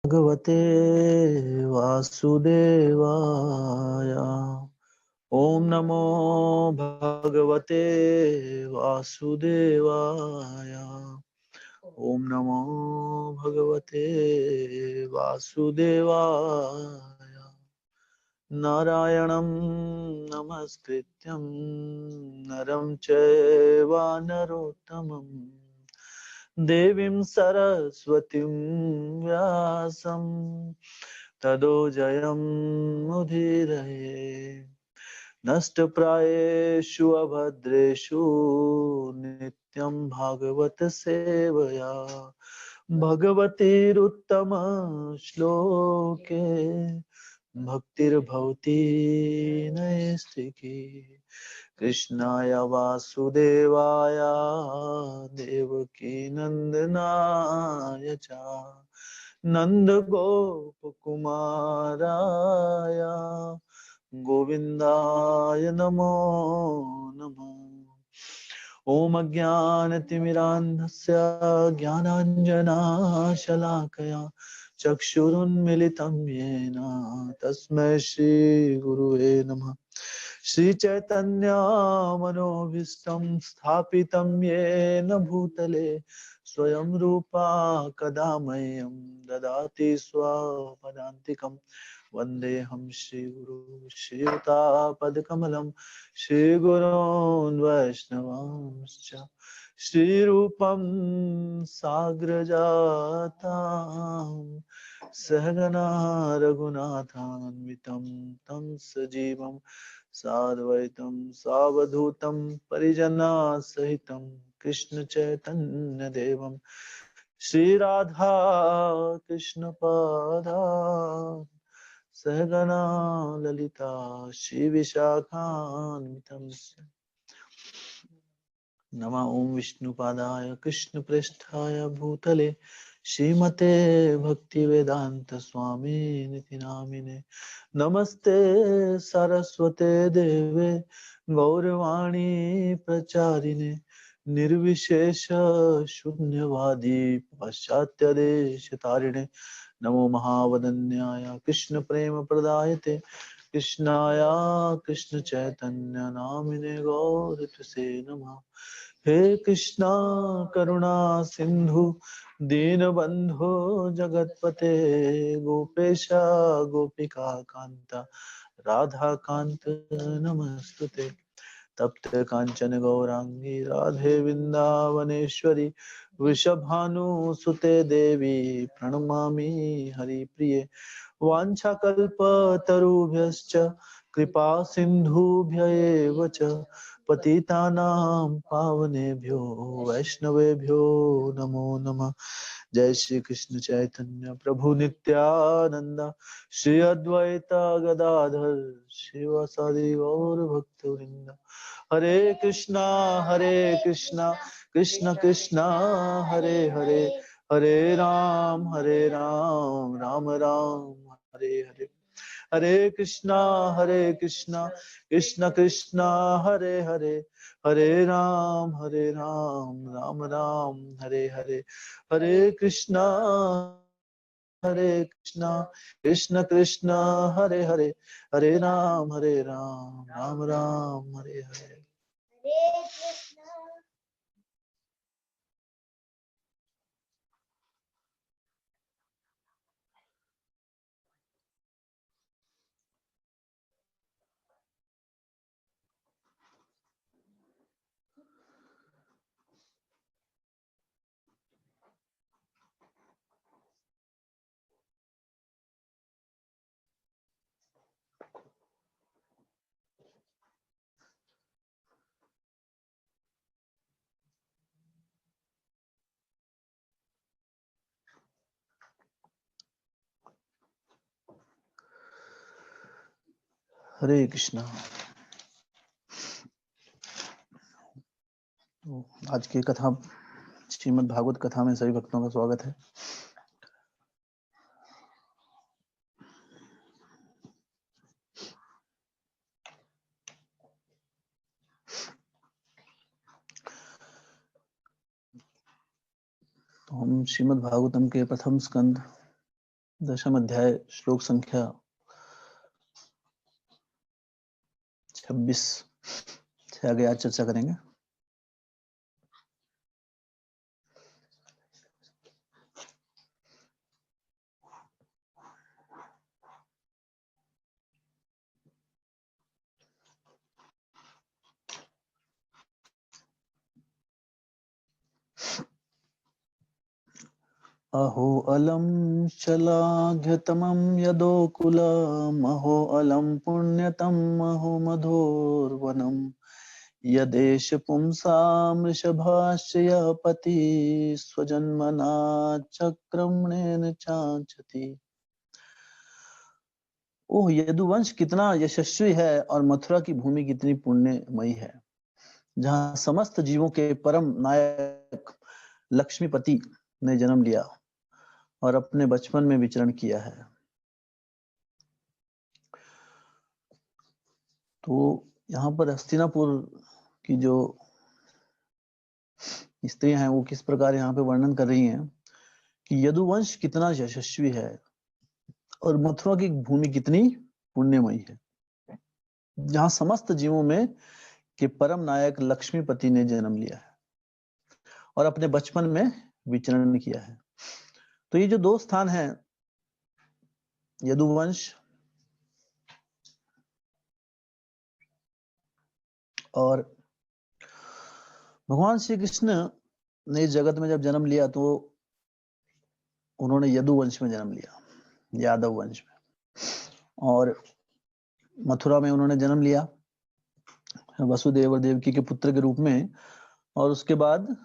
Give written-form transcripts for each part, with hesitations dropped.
भगवते वासुदेवाय। ओम नमो भगवते वासुदेवाय। ओम नमो भगवते वासुदेवाय। नारायणं नमस्कृत्यं नरं चैव नरोत्तमं देवीं सरस्वतीं व्यासं ततो जयं मुदीरये। नष्टप्रायेषु अभद्रेषु नित्यं भागवत सेवया भगवतीरुत्तम श्लोके भक्तिर्भवति नैष्टिकी। कृष्णाय वासुदेवाय देवकी नंदनाय च नन्दगोपकुमाराय गोविन्दाय नमो नमः। ॐ अज्ञानतिमिरान्धस्य ज्ञानाञ्जनाशलाकया चक्षुरुन्मिलितं येन तस्मै श्रीगुरुवे नमः। श्रीचैतन्यमनोभीष्टं स्थापितं येन भूतले स्वयं रूपा कदा मह्यं ददाति स्वपदान्तिकम्। वन्देऽहं श्रीगुरु श्रीयुतापदकमलं श्रीगुरोन् वैष्णवांश्च श्रीरूपं साग्रजातां सहगना रघुनाथान्वितं तं सजीवं साद्वैतं सावधूतं परिजनसहितं कृष्ण चैतन्य देवं श्रीराधा कृष्ण पादान् सहगना ललिता श्रीविशाखान्वितं नमः। ओं विष्णुपादाय कृष्णप्रेष्ठाय भूतले श्रीमते भक्तिवेदांत स्वामी निति नामिने। नमस्ते सरस्वते देवे गौरवाणी प्रचारिणे निर्विशेष शून्यवादी पाश्चात्य देश तारिणे। नमो महावदन्याय कृष्ण प्रेम प्रदायते कृष्णाय कृष्ण चैतन्य नामिने गौरतसे नमः। हे कृष्णा करुणा सिंधु दीनबंधो जगतपते गोपेश गोपिका कांता राधा कांत नमस्तुते। तप्त कांचन गौरांगी राधे वृंदावनेश्वरी वृषभानुसुते देवी प्रणमामि हरिप्रिये। वाञ्छाकल्पतरुभ्यश्च कृपा सिन्धुभ्य एव च पतितानां पावनेभ्यो वैष्णवेभ्यो नमो नमः। जय श्री कृष्ण चैतन्य प्रभु नित्यानंद श्री अद्वैत गदाधर शिवासादि गौर भक्तवृंद। हरे कृष्णा कृष्ण कृष्ण हरे हरे हरे राम राम राम हरे हरे। हरे कृष्णा कृष्ण कृष्ण हरे हरे हरे राम राम राम हरे हरे। हरे कृष्णा कृष्ण कृष्ण हरे हरे हरे राम राम राम हरे हरे। हरे कृष्णा। आज की कथा श्रीमद् भागवत कथा में सभी भक्तों का स्वागत है। तो हम श्रीमद् भागवतम के प्रथम स्कंद दशम अध्याय श्लोक संख्या 26 से आगे आज चर्चा करेंगे। अहो अलम शलाघ्यतमं यदोकुलम् अहो अलम पुण्यतम अहो मधुर्वनम् यदेश पुंसां वृषभाश्च पति स्वजन्मना चक्रम्णेन चांचति। ओह यदुवंश कितना यशस्वी है और मथुरा की भूमि कितनी पुण्यमयी है, जहाँ समस्त जीवों के परम नायक लक्ष्मीपति ने जन्म लिया और अपने बचपन में विचरण किया है। तो यहाँ पर हस्तिनापुर की जो स्त्रियां हैं वो किस प्रकार यहाँ पे वर्णन कर रही हैं कि यदुवंश कितना यशस्वी है और मथुरा की भूमि कितनी पुण्यमयी है, जहाँ समस्त जीवों में के परम नायक लक्ष्मीपति ने जन्म लिया है और अपने बचपन में विचरण किया है। तो ये जो दो स्थान हैं, यदुवंश और भगवान श्री कृष्ण ने इस जगत में जब जन्म लिया तो उन्होंने यदुवंश में जन्म लिया, यादव वंश में, और मथुरा में उन्होंने जन्म लिया वसुदेव और देवकी के पुत्र के रूप में। और उसके बाद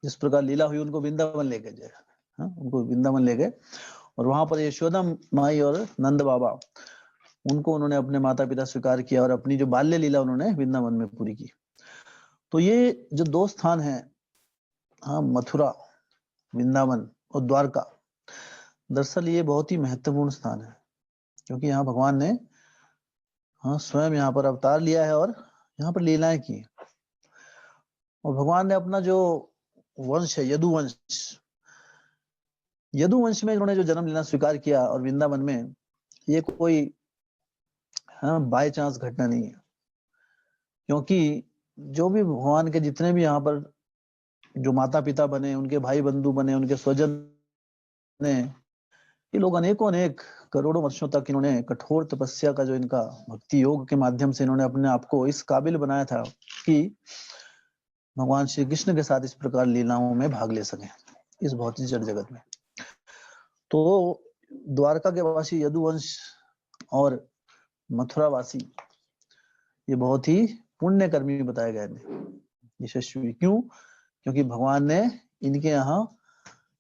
जिस प्रकार लीला हुई उनको वृंदावन लेके गए, उनको वृंदावन ले गए और वहां पर यशोदा माई और नंद बाबा उनको उन्होंने अपने माता पिता स्वीकार किया और अपनी जो बाल्य लीला उन्होंने वृंदावन में पूरी की। तो ये जो दो स्थान हैं, मथुरा, वृंदावन और द्वारका, दरअसल ये बहुत ही महत्वपूर्ण स्थान है क्योंकि यहाँ भगवान ने स्वयं यहाँ पर अवतार लिया है और यहाँ पर लीलाएं की। और भगवान ने अपना जो वंश है यदुवंश, यदुवंश में इन्होंने जो जन्म लेना स्वीकार किया और वृंदावन में, ये कोई बाय चांस घटना नहीं है, क्योंकि जो भी भगवान के जितने भी यहाँ पर जो माता पिता बने, उनके भाई बंधु बने, उनके स्वजन ने, ये लोग अनेकों अनेक करोड़ों वर्षों तक इन्होंने कठोर तपस्या का जो इनका भक्ति योग के माध्यम से इन्होंने अपने आप को इस काबिल बनाया था कि भगवान श्री कृष्ण के साथ इस प्रकार लीलाओं में भाग ले सके इस भौतिक जड़ जगत में। तो द्वारका के वासी यदुवंश और मथुरा वासी ये बहुत ही पुण्यकर्मी बताए गए, यशस्वी। क्यों? क्योंकि भगवान ने इनके यहाँ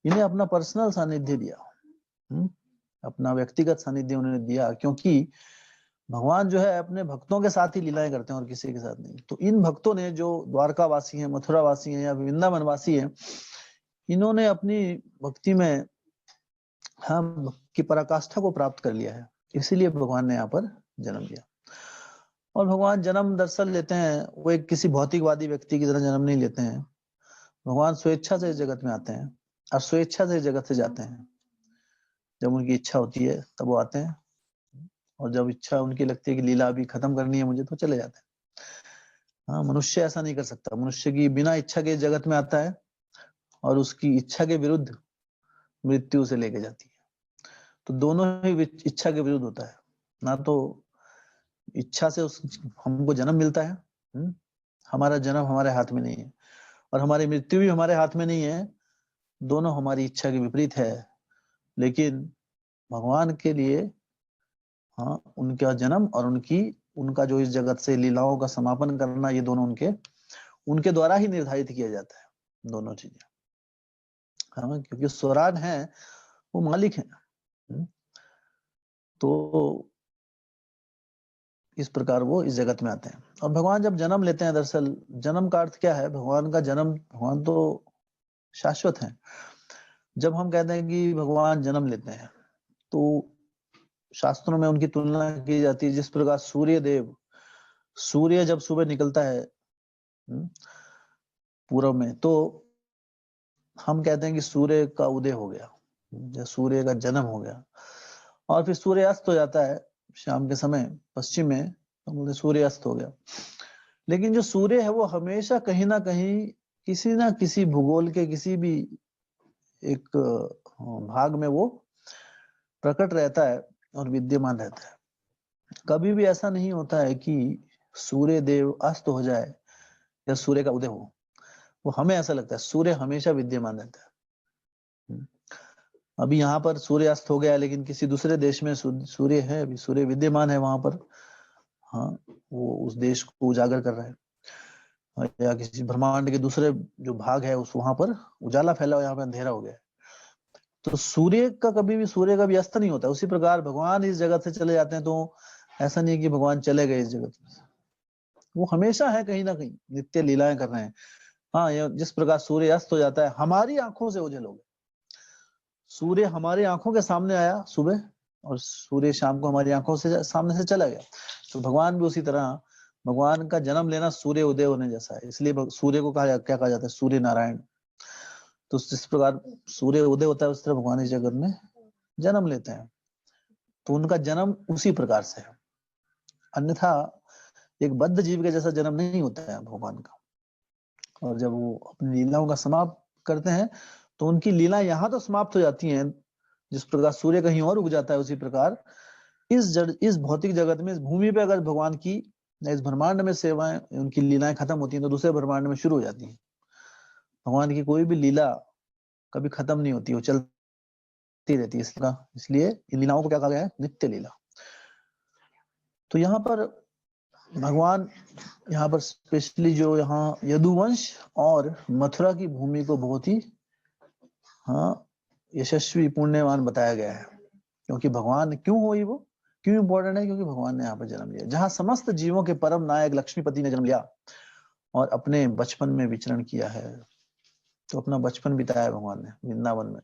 इन्हें अपना पर्सनल सानिध्य दिया, अपना व्यक्तिगत सानिध्य उन्होंने दिया, क्योंकि भगवान जो है अपने भक्तों के साथ ही लीलाएं करते हैं और किसी के साथ नहीं। तो इन भक्तों ने जो द्वारका वासी हैं, मथुरा वासी हैं या वृंदावन वासी हैं, इन्होंने अपनी भक्ति में की पराकाष्ठा को प्राप्त कर लिया है, इसीलिए भगवान ने यहाँ पर जन्म लिया। और भगवान जन्म दरअसल लेते हैं वो एक किसी भौतिकवादी व्यक्ति की तरह जन्म नहीं लेते हैं। भगवान स्वेच्छा से इस जगत में आते हैं और स्वेच्छा से इस जगत से जाते हैं। जब उनकी इच्छा होती है तब वो आते हैं और जब इच्छा उनकी लगती है कि लीला अभी खत्म करनी है मुझे, तो चले जाते हैं। मनुष्य ऐसा नहीं कर सकता। मनुष्य की बिना इच्छा के जगत में आता है और उसकी इच्छा के विरुद्ध मृत्यु उसे लेके जाती है। तो दोनों ही इच्छा के विरुद्ध होता है। ना तो इच्छा से हमको जन्म मिलता है, हमारा जन्म हमारे हाथ में नहीं है, और हमारी मृत्यु भी हमारे हाथ में नहीं है, दोनों हमारी इच्छा के विपरीत है। लेकिन भगवान के लिए उनका जन्म और उनका जो इस जगत से लीलाओं का समापन करना, ये दोनों उनके द्वारा ही निर्धारित किया जाता है, दोनों चीजें। क्योंकि स्वराट है वो मालिक है। तो इस प्रकार वो इस जगत में आते हैं। और भगवान जब जन्म लेते हैं, दरअसल जन्म का अर्थ क्या है? भगवान का जन्म, भगवान तो शाश्वत है। जब हम कहते हैं कि भगवान जन्म लेते हैं तो शास्त्रों में उनकी तुलना की जाती है, जिस प्रकार सूर्य देव, सूर्य जब सुबह निकलता है पूरब में, तो हम कहते हैं कि सूर्य का उदय हो गया। जब सूर्य का जन्म हो गया और फिर सूर्य अस्त हो जाता है शाम के समय पश्चिम में, तो बोलते सूर्य अस्त हो गया। लेकिन जो सूर्य है वो हमेशा कहीं ना कहीं किसी ना किसी भूगोल के किसी भी एक भाग में वो प्रकट रहता है और विद्यमान रहता है। कभी भी ऐसा नहीं होता है कि सूर्य देव अस्त हो जाए या सूर्य का उदय हो। वो हमें ऐसा लगता है सूर्य हमेशा विद्यमान रहता है। अभी यहाँ पर सूर्य अस्त हो गया लेकिन किसी दूसरे देश में सूर्य है, अभी सूर्य विद्यमान है वहां पर। हाँ, वो उस देश को उजागर कर रहा है। या किसी ब्रह्मांड के दूसरे जो भाग है उस वहां पर उजाला फैला हुआ, यहाँ पे अंधेरा हो गया है। तो सूर्य का भी अस्त नहीं होता। उसी प्रकार भगवान इस जगत से चले जाते हैं तो ऐसा नहीं है कि भगवान चले गए इस जगत में, वो हमेशा है कहीं ना कहीं नित्य लीलाएं कर रहे हैं। हाँ, ये जिस प्रकार सूर्य अस्त हो जाता है हमारी आंखों से ओझल हो गया, सूर्य हमारी आंखों के सामने आया सुबह और सूर्य शाम को हमारी आंखों से सामने से चला गया। तो भगवान भी उसी तरह, भगवान का जन्म लेना सूर्य उदय होने जैसा है। इसलिए सूर्य को क्या कहा जाता है, सूर्य नारायण। तो जिस प्रकार सूर्य उदय होता है उस तरह भगवान इस जगत में जन्म लेते हैं। तो उनका जन्म उसी प्रकार से है, अन्यथा एक बद्ध जीव के जैसा जन्म नहीं होता है भगवान का। और जब वो अपनी लीलाओं का समाप्त करते हैं तो उनकी लीला यहाँ तो समाप्त हो जाती हैं। जिस प्रकार सूर्य कहीं और उग जाता है उसी प्रकार इस भौतिक जगत में, इस भूमि पे अगर भगवान की इस ब्रह्मांड में सेवाएं, उनकी लीलाएं खत्म होती हैं तो दूसरे ब्रह्मांड में शुरू हो जाती हैं। भगवान की कोई भी लीला कभी खत्म नहीं होती, वो चलती रहती है। इसलिए इन लीलाओं को क्या कहा गया है, नित्य लीला। तो यहाँ पर भगवान, यहाँ पर स्पेशली जो यहाँ यदुवंश और मथुरा की भूमि को बहुत ही यशस्वी पुण्यवान बताया गया है। क्योंकि भगवान क्यों हुई, वो क्यों इंपॉर्टेंट है, क्योंकि भगवान ने यहाँ पर जन्म लिया जहाँ समस्त जीवों के परम नायक लक्ष्मीपति ने जन्म लिया और अपने बचपन में विचरण किया है। तो अपना बचपन बिताया भगवान ने वृंदावन में।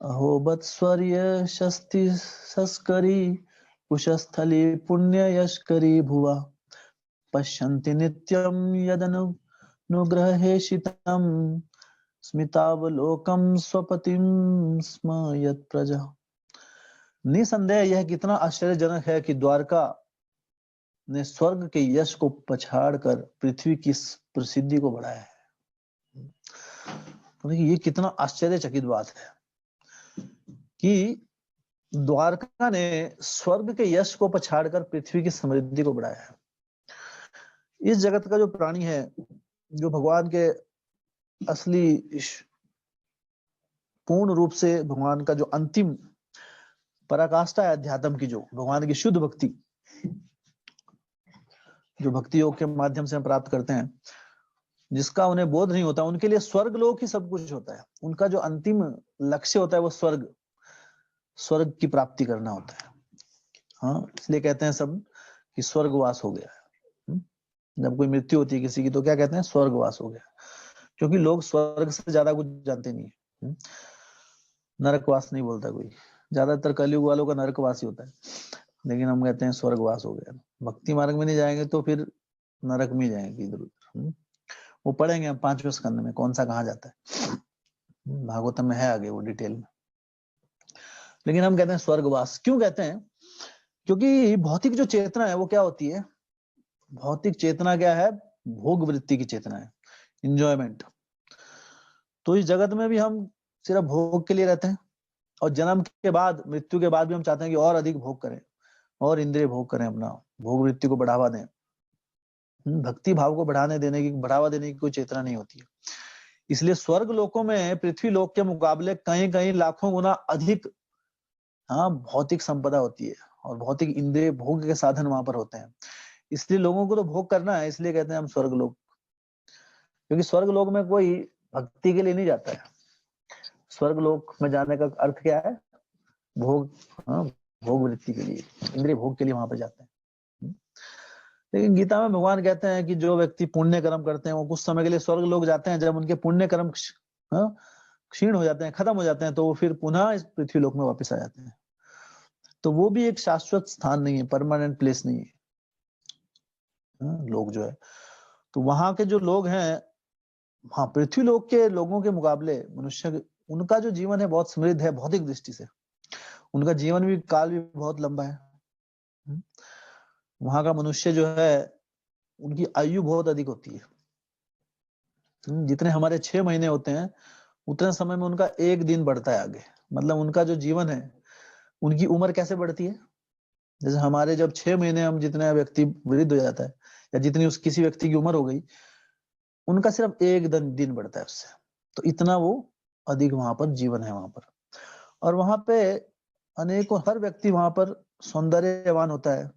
अहोबत स्वर्य शस्ति सस्करी कुशस्थली पुण्य यशकरी भुवा पश्यन्ति नित्यम यदनुग्रहेशितम स्मितावलोकम स्वपतिम स्म यत् प्रजा। निसंदेह यह कितना आश्चर्यजनक है कि द्वारका ने स्वर्ग के यश को पछाड़कर पृथ्वी की प्रसिद्धि को बढ़ाया है। तो देखिए ये कितना आश्चर्यचकित बात है कि द्वारका ने स्वर्ग के यश को पछाड़कर पृथ्वी की समृद्धि को बढ़ाया है। इस जगत का जो प्राणी है, जो भगवान के असली पूर्ण रूप से भगवान का जो अंतिम पराकाष्ठा है अध्यात्म की, जो भगवान की शुद्ध भक्ति, जो भक्ति योग के माध्यम से हम प्राप्त करते हैं, जिसका उन्हें बोध नहीं होता, उनके लिए स्वर्ग लोक ही सब कुछ होता है। उनका जो अंतिम लक्ष्य होता है वो स्वर्ग की प्राप्ति करना होता है। हाँ, इसलिए कहते हैं सब कि स्वर्गवास हो गया है। जब कोई मृत्यु होती है किसी की तो क्या कहते हैं, स्वर्गवास हो गया, क्योंकि लोग स्वर्ग से ज्यादा कुछ जानते नहीं है। नरकवास नहीं बोलता कोई, ज्यादातर कलयुग वालों का नरकवास ही होता है, लेकिन हम कहते हैं स्वर्गवास हो गया। भक्ति मार्ग में नहीं जाएंगे तो फिर नरक में जाएंगे इधर उधर। वो पढ़ेंगे हम 5वें स्कंद में कौन सा कहाँ जाता है, भागवतम में है आगे वो डिटेल में। लेकिन हम कहते हैं स्वर्गवास। क्यों कहते हैं, क्योंकि भौतिक जो चेतना है वो क्या होती है, भौतिक चेतना क्या है, भोग वृत्ति की चेतना है, इंजॉयमेंट। तो इस जगत में भी हम सिर्फ भोग के लिए रहते हैं और जन्म के बाद, मृत्यु के बाद भी हम चाहते हैं कि और अधिक भोग करें और इंद्रिय भोग करें, अपना भोग वृत्ति को बढ़ावा दें। भक्ति भाव को बढ़ावा देने की कोई चेतना नहीं होती है। इसलिए स्वर्ग लोकों में पृथ्वी लोक के मुकाबले कहीं कहीं लाखों गुना अधिक भौतिक संपदा होती है और भौतिक इंद्रिय भोग के साधन वहां पर होते हैं। इसलिए लोगों को तो भोग करना है, इसलिए कहते हैं हम स्वर्ग लोक। क्योंकि स्वर्ग लोक में कोई भक्ति के लिए नहीं जाता है। स्वर्ग लोक में जाने का अर्थ क्या है, भोग, भोग वृत्ति के लिए, इंद्रिय भोग के लिए वहां पर जाते हैं। लेकिन गीता में भगवान कहते हैं कि जो व्यक्ति पुण्य कर्म करते हैं वो कुछ समय के लिए स्वर्ग लोग जाते हैं। जब उनके पुण्य कर्म क्षीण हो जाते हैं, खत्म हो जाते हैं, तो वो फिर पुनः इस पृथ्वी लोक में वापस आ जाते हैं। तो वो भी एक शाश्वत स्थान नहीं है, परमानेंट प्लेस नहीं है। लोग जो है, तो वहां के जो लोग हैं हाँ, पृथ्वी लोक के लोगों के मुकाबले उनका जो जीवन है बहुत समृद्ध है भौतिक दृष्टि से। उनका जीवन भी काल भी बहुत लंबा है। हम्म, वहां का मनुष्य जो है उनकी आयु बहुत अधिक होती है। जितने हमारे 6 महीने होते हैं उतने समय में उनका एक दिन बढ़ता है आगे। मतलब उनका जो जीवन है, उनकी उम्र कैसे बढ़ती है, जैसे हमारे जब 6 महीने हम जितने व्यक्ति वृद्ध हो जाता है या जितनी उस किसी व्यक्ति की उम्र हो गई, उनका सिर्फ एक दिन बढ़ता है उससे। तो इतना वो अधिक वहां पर जीवन है वहां पर। और वहां पे अनेकों हर व्यक्ति वहां पर सौंदर्यवान होता है।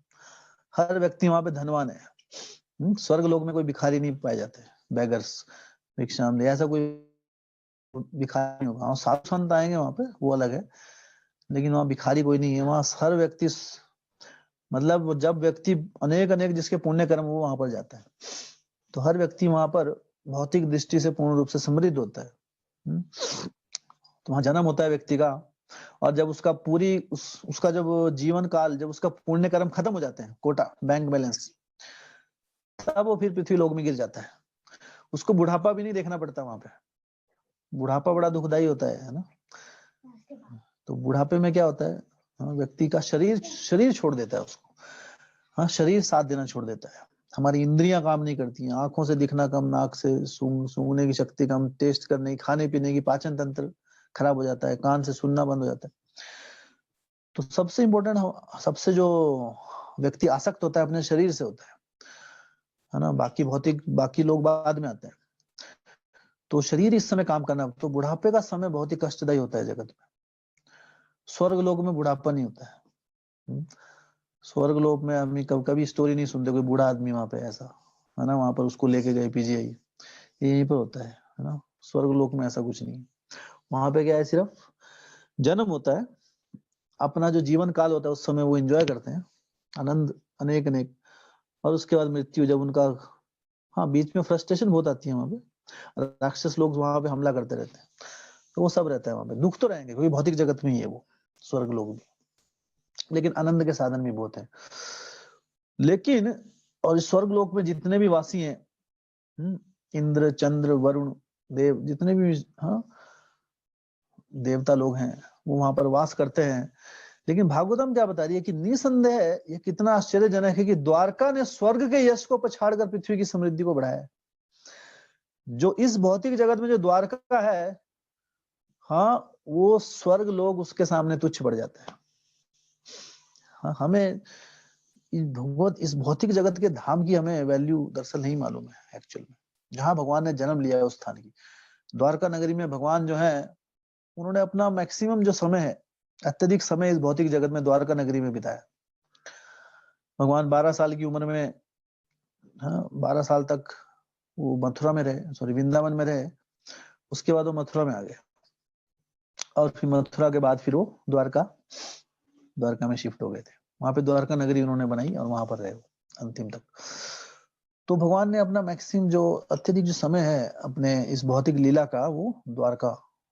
हर व्यक्ति वहां पे धनवान है। स्वर्ग लोक में कोई भिखारी नहीं पाए जाते, बेगर्स, भिक्षाम ऐसा कोई भिखारी नहीं होगा। हाँ, साधु संत आएंगे वहां पे, वो अलग है, लेकिन वहां भिखारी कोई नहीं है। वहां हर व्यक्ति, मतलब जब व्यक्ति अनेक अनेक जिसके पुण्य कर्म वो वहां पर जाता है, तो हर व्यक्ति वहां पर भौतिक दृष्टि से पूर्ण रूप से समृद्ध होता है। तो वहां जन्म होता है व्यक्ति का, और जब उसका उसका जब जीवन काल, जब उसका पुण्य कर्म खत्म हो जाते हैं, कोटा बैंक बैलेंस, तब वो फिर पृथ्वी लोक में गिर जाता है। उसको बुढ़ापा भी नहीं देखना पड़ता वहां पे। बुढ़ापा बड़ा दुखदाई होता है ना। तो बुढ़ापे में क्या होता है, हाँ, व्यक्ति का शरीर शरीर छोड़ देता है उसको। हाँ, शरीर साथ देना छोड़ देता है। हमारी इंद्रियां काम नहीं करती हैं, आंखों से दिखना कम, नाक से सूंघने की शक्ति कम, टेस्ट करने की, खाने पीने की, पाचन तंत्र खराब हो जाता है, कान से सुनना बंद हो जाता है। तो सबसे इम्पोर्टेंट, सबसे जो व्यक्ति आसक्त होता है अपने शरीर से होता है ना। बाकी लोग बाद में आते हैं। तो शरीर इस समय काम करना, तो बुढ़ापे का समय बहुत ही कष्टदायी होता है जगत में। स्वर्ग लोक में बुढ़ापा नहीं होता है। स्वर्ग लोक में आदमी कभी स्टोरी नहीं सुनते कोई बूढ़ा आदमी वहां पे ऐसा, है ना, वहां पर उसको लेके गए पीजीआई, यहीं पर होता है ना। स्वर्ग लोक में ऐसा कुछ नहीं। वहां पे क्या है, सिर्फ जन्म होता है, अपना जो जीवन काल होता है उस समय वो एंजॉय करते हैं, आनंद अनेक अनेक, और उसके बाद मृत्यु जब उनका, हाँ, बीच में फ्रस्ट्रेशन बहुत आती है वहां पे, राक्षस लोग वहां पे हमला करते रहते हैं, तो वो सब रहता है वहां पे। दुख तो रहेंगे क्योंकि भौतिक जगत में ही है वो स्वर्ग लोग भी, लेकिन आनंद के साधन भी बहुत है। लेकिन और इस स्वर्ग लोक में जितने भी वासी हैं, इंद्र, चंद्र, वरुण, देव, जितने भी, हाँ, देवता लोग हैं, वो वहां पर वास करते हैं। लेकिन भागवतम क्या बता रही है कि निसंदेह ये कितना आश्चर्यजनक है कि द्वारका ने स्वर्ग के यश को पछाड़कर पृथ्वी की समृद्धि को बढ़ाया है। जो इस भौतिक जगत में जो द्वारका है, हाँ, वो स्वर्ग लोग उसके सामने तुच्छ पड़ जाते हैं। हाँ, हमें इस भौतिक जगत के धाम की हमें वैल्यू दरअसल नहीं मालूम है एक्चुअल में। जहां भगवान ने जन्म लिया है उस स्थान की, द्वारका नगरी में भगवान जो है, उन्होंने अपना मैक्सिमम जो समय है, अत्यधिक समय इस भौतिक जगत में द्वारका नगरी में बिताया। भगवान 12 साल की उम्र में, हाँ, 12 साल तक वो मथुरा में रहे, सॉरी, वृंदावन में रहे। उसके बाद वो मथुरा में आ गए, और फिर मथुरा के बाद फिर वो द्वारका में शिफ्ट हो गए थे। वहां पे द्वारका नगरी उन्होंने बनाई और वहां पर रहे अंतिम तक। तो भगवान ने अपना मैक्सिमम जो अत्यधिक जो समय है अपने इस भौतिक लीला का, वो द्वारका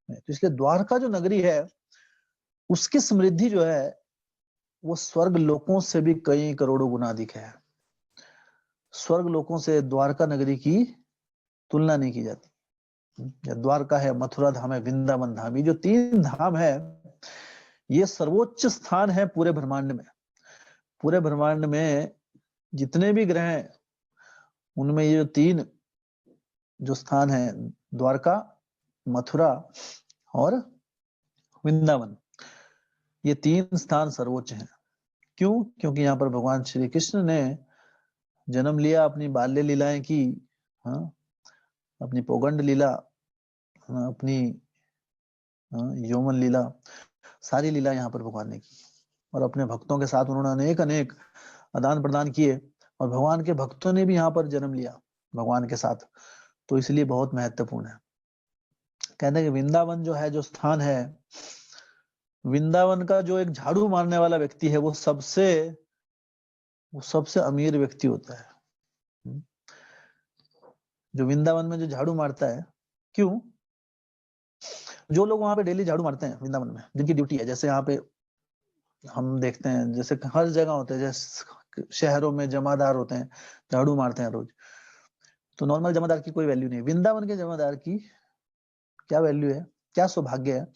में। तो इसलिए द्वारका जो नगरी है, उसकी समृद्धि जो है वो स्वर्ग लोकों से भी कई करोड़ों गुना अधिक है। स्वर्ग लोकों से द्वारका नगरी की तुलना नहीं की जाती। द्वारका है, मथुरा धाम है, वृंदावन धाम, ये जो 3 धाम है, ये सर्वोच्च स्थान है पूरे ब्रह्मांड में। पूरे ब्रह्मांड में जितने भी ग्रह हैं, उनमें ये 3 जो स्थान है, द्वारका, मथुरा और वृंदावन, ये 3 स्थान सर्वोच्च हैं। क्यों? क्योंकि यहाँ पर भगवान श्री कृष्ण ने जन्म लिया, अपनी बाल्य लीलाएं की, हाँ, अपनी पौगंड लीला, हाँ, अपनी, हाँ, यौवन लीला, सारी लीला यहाँ पर भगवान ने की। और अपने भक्तों के साथ उन्होंने अनेक अनेक आदान प्रदान किए, और भगवान के भक्तों ने भी यहाँ पर जन्म लिया भगवान के साथ। तो इसलिए बहुत महत्वपूर्ण है। कहते हैं कि वृंदावन जो है, जो स्थान है, वृंदावन का जो एक झाड़ू मारने वाला व्यक्ति है, वो सबसे अमीर व्यक्ति होता है। जो वृंदावन में जो झाड़ू मारता है, क्यों? जो लोग वहां पे डेली झाड़ू मारते हैं वृंदावन में, जिनकी ड्यूटी है, जैसे यहाँ पे हम देखते हैं, जैसे हर जगह होते हैं, जैसे शहरों में जमादार होते हैं, झाड़ू मारते हैं रोज। तो नॉर्मल जमादार की कोई वैल्यू नहीं है। वृंदावन के जमादार की क्या वैल्यू है, क्या सौभाग्य है,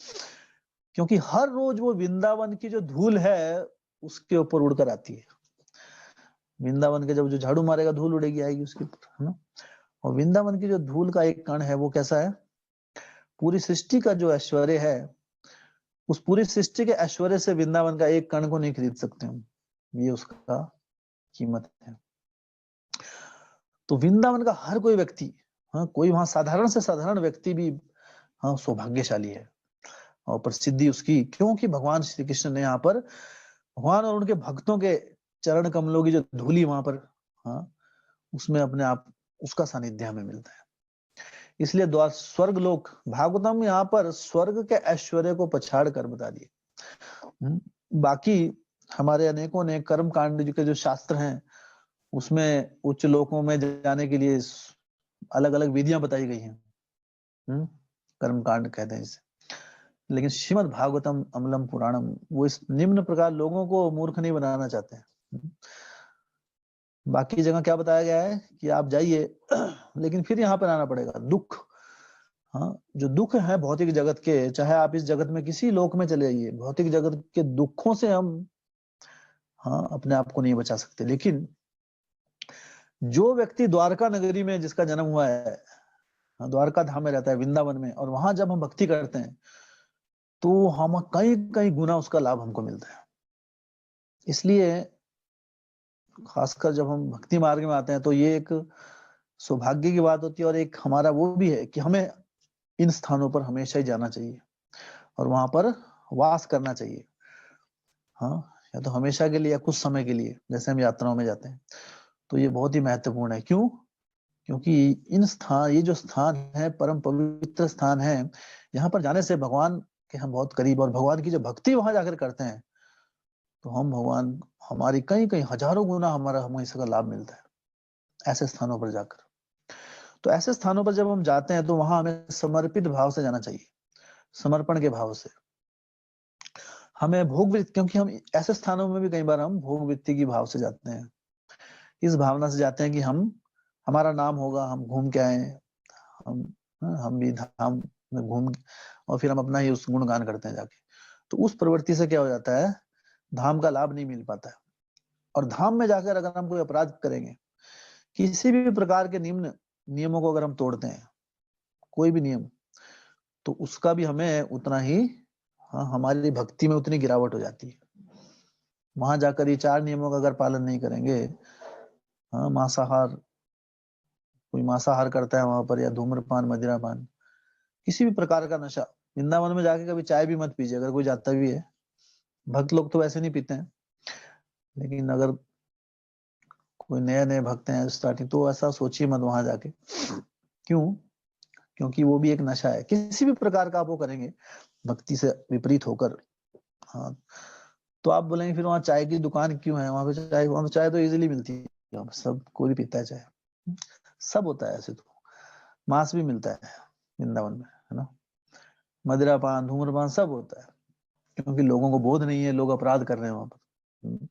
क्योंकि हर रोज वो वृंदावन की जो धूल है उसके ऊपर उड़कर आती है। वृंदावन के जब जो झाड़ू मारेगा धूल उड़ेगी, आएगी उसके ऊपर, है ना। और वृंदावन की जो धूल का एक कण है वो कैसा है, पूरी सृष्टि का जो ऐश्वर्य है, उस पूरी सृष्टि के ऐश्वर्य से वृंदावन का एक कण को नहीं खरीद सकते हम, ये उसका कीमत है। तो वृंदावन का हर कोई व्यक्ति, हाँ, कोई वहां साधारण से साधारण व्यक्ति भी, हाँ, सौभाग्यशाली है। और प्रसिद्धि उसकी, क्योंकि भगवान श्री कृष्ण ने यहाँ पर भगवान और उनके भक्तों के चरण कमलों की जो धूली वहां पर, हाँ, उसमें अपने आप उसका सानिध्य हमें मिलता है। इसलिए द्वार स्वर्ग लोक, भागवतम यहाँ पर स्वर्ग के ऐश्वर्य को पछाड़ कर बता दिए। बाकी हमारे अनेकों ने कर्म कांड के जो शास्त्र हैं उसमें उच्च लोकों में जाने के लिए अलग अलग विधियां बताई गई हैं, कर्म कांड कहते हैं इसे। लेकिन श्रीमद् भागवतम अमलम पुराणम वो इस निम्न प्रकार लोगों को मूर्ख नहीं बनाना चाहते हैं। बाकी जगह क्या बताया गया है कि आप जाइए लेकिन फिर यहाँ पर आना पड़ेगा, दुख, हाँ, जो दुख है भौतिक जगत के, चाहे आप इस जगत में किसी लोक में चले जाइए, भौतिक जगत के दुखों से हम, हाँ, अपने आप को नहीं बचा सकते। लेकिन जो व्यक्ति द्वारका नगरी में जिसका जन्म हुआ है, द्वारका धाम में रहता है, वृंदावन में, और वहां जब हम भक्ति करते हैं तो हम कई कई गुना उसका लाभ हमको मिलता है। इसलिए खासकर जब हम भक्ति मार्ग में आते हैं तो ये एक सौभाग्य की बात होती है, और एक हमारा वो भी है कि हमें इन स्थानों पर हमेशा ही जाना चाहिए और वहां पर वास करना चाहिए, हाँ, या तो हमेशा के लिए या कुछ समय के लिए, जैसे हम यात्राओं में जाते हैं। तो ये बहुत ही महत्वपूर्ण है। क्यों? क्योंकि इन स्थान, ये जो स्थान है परम पवित्र स्थान है, यहाँ पर जाने से भगवान के हम बहुत करीब, और भगवान की जो भक्ति वहां जाकर करते हैं तो हम भगवान, हमारी कई कई हजारों गुना हमारा हमें इसका लाभ मिलता है ऐसे स्थानों पर जाकर। तो ऐसे स्थानों पर जब हम जाते हैं तो वहां हमें समर्पित भाव से जाना चाहिए, समर्पण के भाव से। हमें भोग वृत्ति, क्योंकि हम ऐसे स्थानों में भी कई बार हम भोग वृत्ति की भाव से जाते हैं, इस भावना से जाते हैं कि हम, हमारा नाम होगा, हम घूम के आए, हम, हम भी धाम में घूम, और फिर हम अपना ही उस गुणगान करते हैं जाके। तो उस प्रवृत्ति से क्या हो जाता है, धाम का लाभ नहीं मिल पाता है। और धाम में जाकर अगर हम कोई अपराध करेंगे, किसी भी प्रकार के निम्न नियमों को अगर हम तोड़ते हैं, कोई भी नियम, तो उसका भी हमें उतना ही, हाँ, हमारी भक्ति में उतनी गिरावट हो जाती है। वहां जाकर ये 4 नियमों का अगर पालन नहीं करेंगे, हाँ, मांसाहार, कोई मांसाहार करता है वहां पर, या धूम्रपान, मदिरापान, किसी भी प्रकार का नशा, वृंदावन में जाके कभी चाय भी मत पीजिए अगर कोई जाता भी है। भक्त लोग तो वैसे नहीं पीते हैं, लेकिन अगर कोई नए नए भक्त हैं स्टार्टिंग, तो ऐसा सोचिए मत वहां जाके। क्यों? क्योंकि वो भी एक नशा है, किसी भी प्रकार का आप वो करेंगे भक्ति से विपरीत होकर, हाँ। तो आप बोलेंगे फिर वहां चाय की दुकान क्यों है, वहां पे चाय, वहां पे चाय तो इजीली मिलती है, सब कोई भी पीता है चाय, सब होता है ऐसे तो, मांस भी मिलता है वृंदावन में, है ना, मदिरापान, धूम्रपान सब होता है, क्योंकि लोगों को बोध नहीं है, लोग अपराध कर रहे हैं वहां पर,